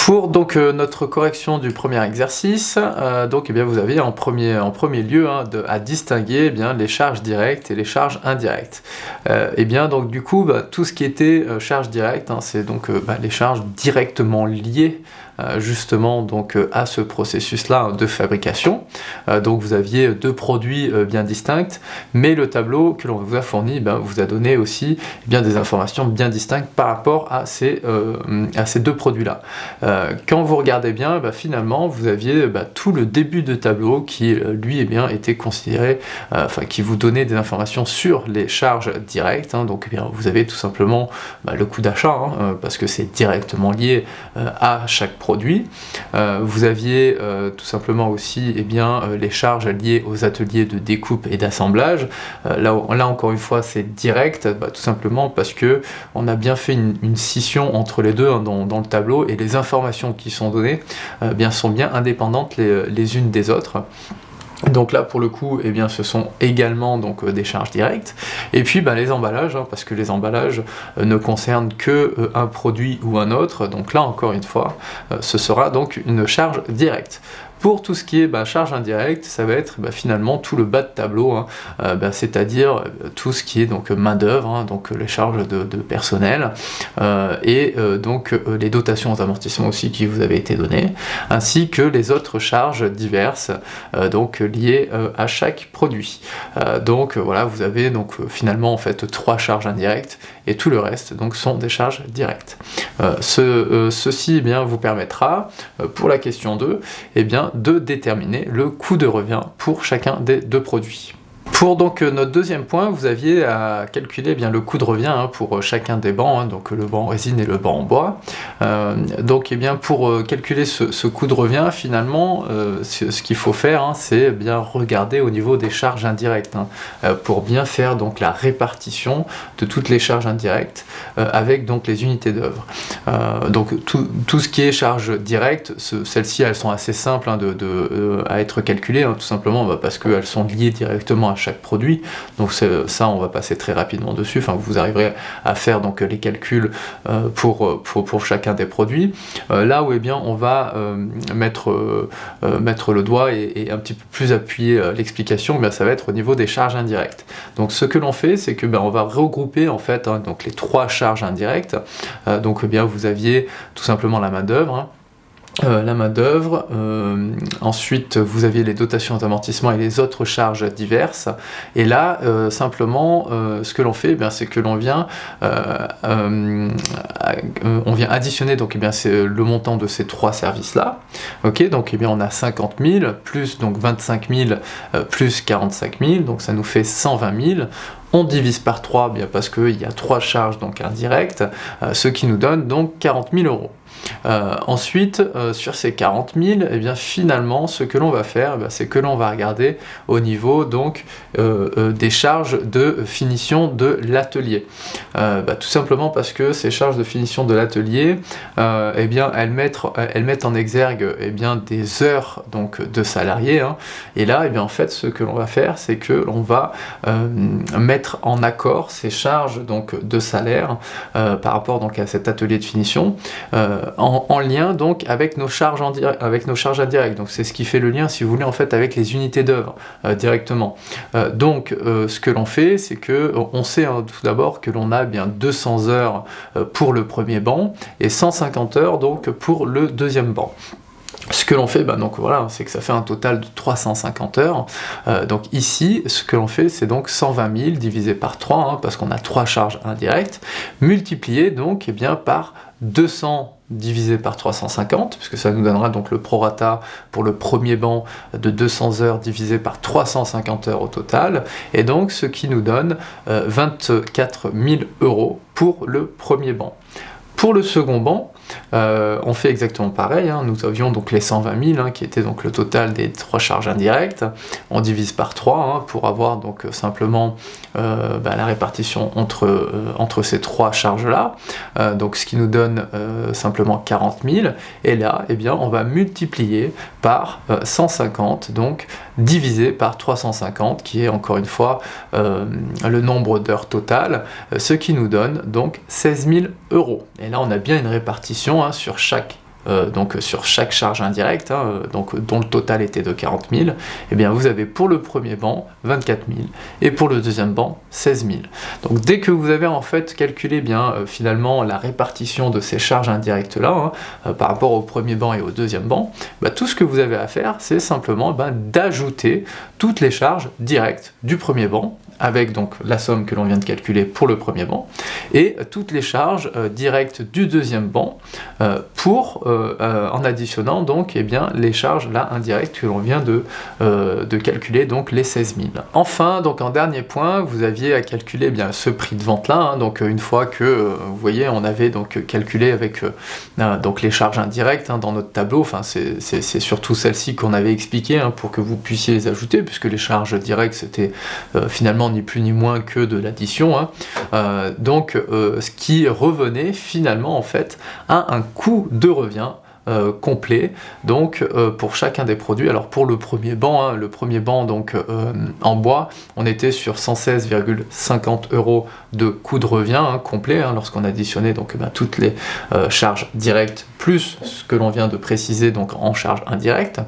Pour donc notre correction du premier exercice, donc eh bien, vous avez en premier lieu à distinguer les charges directes et les charges indirectes. Et bien donc du coup tout ce qui était charge directe, c'est donc les charges directement liées justement donc à ce processus-là de fabrication. Donc vous aviez deux produits bien distincts, mais le tableau que l'on vous a fourni vous a donné aussi des informations bien distinctes par rapport à ces deux produits-là. Quand vous regardez bien, finalement vous aviez tout le début de tableau qui lui était considéré, qui vous donnait des informations sur les charges directes. Donc vous avez tout simplement le coût d'achat, parce que c'est directement lié à chaque produit. Vous aviez tout simplement aussi les charges liées aux ateliers de découpe et d'assemblage. Là encore une fois c'est direct, tout simplement parce que on a bien fait une scission entre les deux dans le tableau, et les informations qui sont données sont bien indépendantes les unes des autres. Donc là pour le coup ce sont également donc des charges directes, et puis les emballages, parce que les emballages ne concernent que un produit ou un autre, donc là encore une fois ce sera donc une charge directe. Pour tout ce qui est charge indirecte, ça va être finalement tout le bas de tableau, c'est-à-dire tout ce qui est donc main d'œuvre, donc les charges de personnel, et donc les dotations aux amortissements aussi qui vous avaient été données, ainsi que les autres charges diverses donc liées à chaque produit. Donc voilà, vous avez donc finalement en fait trois charges indirectes, et tout le reste donc sont des charges directes. Ceci vous permettra pour la question 2 de déterminer le coût de revient pour chacun des deux produits. Pour donc notre deuxième point, vous aviez à calculer le coût de revient pour chacun des bancs, donc le banc en résine et le banc en bois. Donc pour calculer ce coût de revient, finalement, ce qu'il faut faire, c'est bien regarder au niveau des charges indirectes, pour bien faire donc la répartition de toutes les charges indirectes avec donc les unités d'œuvre. Donc tout ce qui est charges directes, celles-ci elles sont assez simples à être calculées, tout simplement parce qu'elles sont liées directement à chaque produit, donc ça on va passer très rapidement dessus, vous arriverez à faire donc les calculs pour chacun des produits. Là où on va mettre le doigt et un petit peu plus appuyer l'explication, ça va être au niveau des charges indirectes. Donc ce que l'on fait, c'est que on va regrouper en fait donc les trois charges indirectes. Donc vous aviez tout simplement la main d'œuvre, ensuite vous aviez les dotations d'amortissement et les autres charges diverses, et là simplement ce que l'on fait c'est que l'on vient additionner donc c'est le montant de ces trois services là. Ok, donc on a 50 000 plus donc 25 000 plus 45 000, donc ça nous fait 120 000. On divise par 3 parce qu'il y a trois charges donc indirectes, ce qui nous donne donc 40 000 euros. Ensuite, sur ces 40 000, finalement, ce que l'on va faire, c'est que l'on va regarder au niveau donc des charges de finition de l'atelier. Tout simplement parce que ces charges de finition de l'atelier, elles mettent en exergue des heures donc de salariés, et là, en fait, ce que l'on va faire, c'est que l'on va mettre en accord ces charges donc de salaire par rapport donc à cet atelier de finition. En lien donc avec nos charges indirectes. Donc c'est ce qui fait le lien, si vous voulez, en fait avec les unités d'œuvre directement. Donc ce que l'on fait, c'est que on sait tout d'abord que l'on a bien 200 heures pour le premier banc et 150 heures donc pour le deuxième banc. Ce que l'on fait, donc voilà, c'est que ça fait un total de 350 heures. Donc ici, ce que l'on fait, c'est donc 120 000 divisé par 3, parce qu'on a trois charges indirectes, multiplié donc par 200 divisé par 350, puisque ça nous donnera donc le prorata pour le premier banc de 200 heures divisé par 350 heures au total, et donc ce qui nous donne 24 000 euros pour le premier banc. Pour le second banc, on fait exactement pareil, nous avions donc les 120 000 qui était donc le total des trois charges indirectes, on divise par 3 pour avoir donc simplement la répartition entre ces trois charges là, donc ce qui nous donne simplement 40 000, et là on va multiplier par 150, donc divisé par 350 qui est encore une fois le nombre d'heures totales, ce qui nous donne donc 16 000 euros. Et là on a bien une répartition sur chaque donc sur chaque charge indirecte, donc dont le total était de 40 000, et bien vous avez pour le premier banc 24 000 et pour le deuxième banc 16 000. Donc dès que vous avez en fait calculé bien finalement la répartition de ces charges indirectes là, par rapport au premier banc et au deuxième banc, tout ce que vous avez à faire, c'est simplement d'ajouter toutes les charges directes du premier banc, avec donc la somme que l'on vient de calculer pour le premier banc, et toutes les charges directes du deuxième banc en additionnant donc les charges là indirectes que l'on vient de calculer, donc les 16 000. Enfin, donc en dernier point, vous aviez à calculer bien ce prix de vente là, donc une fois que vous voyez on avait donc calculé avec donc les charges indirectes dans notre tableau, enfin c'est surtout celle-ci qu'on avait expliqué pour que vous puissiez les ajouter, puisque les charges directes c'était finalement ni plus ni moins que de l'addition, donc ce qui revenait finalement en fait à un coût de revient complet, donc pour chacun des produits. Alors pour le premier banc, donc en bois, on était sur 116,50 € de coût de revient complet, lorsqu'on additionnait donc toutes les charges directes plus ce que l'on vient de préciser donc en charge indirecte.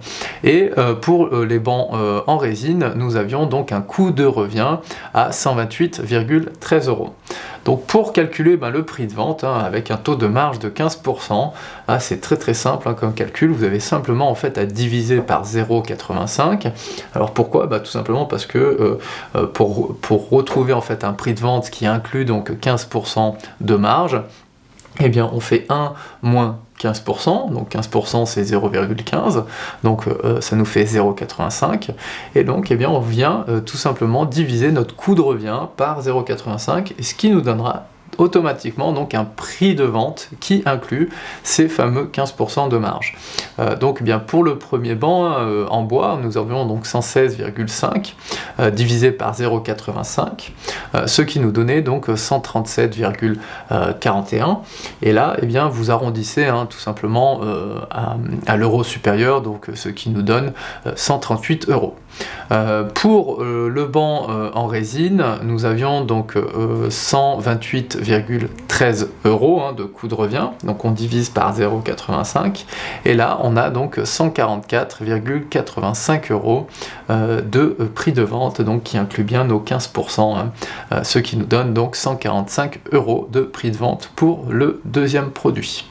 Et pour les bancs en résine, nous avions donc un coût de revient à 128,13 €. Donc pour calculer le prix de vente avec un taux de marge de 15%, c'est très simple comme calcul. Vous avez simplement en fait à diviser par 0,85. Alors pourquoi ? Tout simplement parce que pour retrouver en fait un prix de vente qui inclut donc 15% de marge, eh bien on fait 1 moins 15%, donc 15% c'est 0,15, donc ça nous fait 0,85, et donc on vient tout simplement diviser notre coût de revient par 0,85, et ce qui nous donnera automatiquement donc un prix de vente qui inclut ces fameux 15% de marge. Donc pour le premier banc en bois, nous avions donc 116,5 divisé par 0,85, ce qui nous donnait donc 137,41, et là vous arrondissez tout simplement à l'euro supérieur, donc ce qui nous donne 138 €. Pour le banc en résine, nous avions donc 128,13 € de coût de revient, donc on divise par 0,85, et là on a donc 144,85 € de prix de vente, donc qui inclut bien nos 15%, ce qui nous donne donc 145 € de prix de vente pour le deuxième produit.